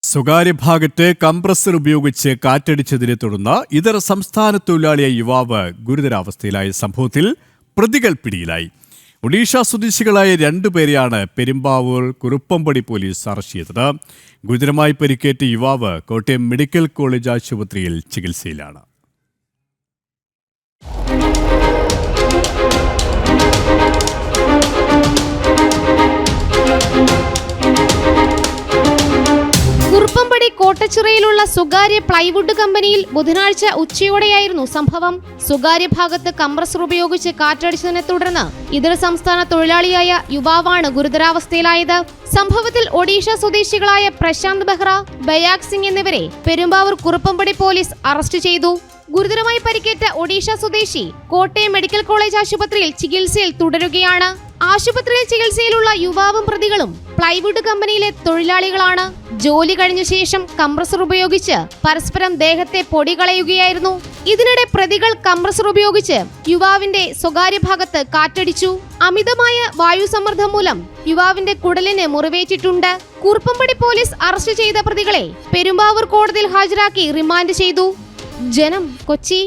സ്വകാര്യ ഭാഗത്ത് കംപ്രസർ ഉപയോഗിച്ച് കാറ്റടിച്ചതിനെ തുടർന്ന് ഇതര സംസ്ഥാന തൊഴിലാളിയായ യുവാവ് ഗുരുതരാവസ്ഥയിലായ സംഭവത്തിൽ പ്രതികൾ പിടിയിലായി. ഒഡീഷ സ്വദേശികളായ 2 പേരെയാണ് പെരുമ്പാവൂർ കുറുപ്പംപടി പോലീസ് അറസ്റ്റ് ചെയ്തത്. ഗുരുതരമായി പരിക്കേറ്റ യുവാവ് കോട്ടയം മെഡിക്കൽ കോളേജ് ആശുപത്രിയിൽ ചികിത്സയിലാണ്. കുറുപ്പംപടി കോട്ടച്ചിറയിലുള്ള സ്വകാര്യ പ്ലൈവുഡ് കമ്പനിയിൽ ബുധനാഴ്ച ഉച്ചയോടെയായിരുന്നു സംഭവം. സ്വകാര്യ ഭാഗത്ത് കംപ്രസർ ഉപയോഗിച്ച് കാറ്റടിച്ചതിനെ തുടർന്ന് ഇതര സംസ്ഥാന തൊഴിലാളിയായ യുവാവാണ് ഗുരുതരാവസ്ഥയിലായത്. സംഭവത്തിൽ ഒഡീഷ സ്വദേശികളായ പ്രശാന്ത് ബെഹ്റ, ബയാഗ് സിംഗ് എന്നിവരെ പെരുമ്പാവൂർ കുറുപ്പംപടി പോലീസ് അറസ്റ്റ് ചെയ്തു. ഗുരുതരമായി പരിക്കേറ്റ ഒഡീഷ സ്വദേശി കോട്ടയം മെഡിക്കൽ കോളേജ് ആശുപത്രിയിൽ ചികിത്സയിൽ തുടരുകയാണ്. ആശുപത്രിയിൽ ചികിത്സയിലുള്ള യുവാവും പ്രതികളും പ്ലൈവുഡ് കമ്പനിയിലെ തൊഴിലാളികളാണ്. ജോലി കഴിഞ്ഞ ശേഷം കംപ്രസർ ഉപയോഗിച്ച് പരസ്പരം ദേഹത്തെ പൊടി കളയുകയായിരുന്നു. ഇതിനിടെ പ്രതികൾ കംപ്രസർ ഉപയോഗിച്ച് യുവാവിന്റെ സ്വകാര്യ ഭാഗത്ത് കാറ്റടിച്ചു. അമിതമായ വായുസമ്മർദ്ദം മൂലം യുവാവിന്റെ കുടലിന് മുറിവേറ്റിട്ടുണ്ട്. കുറുപ്പംപടി പോലീസ് അറസ്റ്റ് ചെയ്ത പ്രതികളെ പെരുമ്പാവൂർ കോടതിയിൽ ഹാജരാക്കി റിമാൻഡ് ചെയ്തു. ജനം, കൊച്ചി.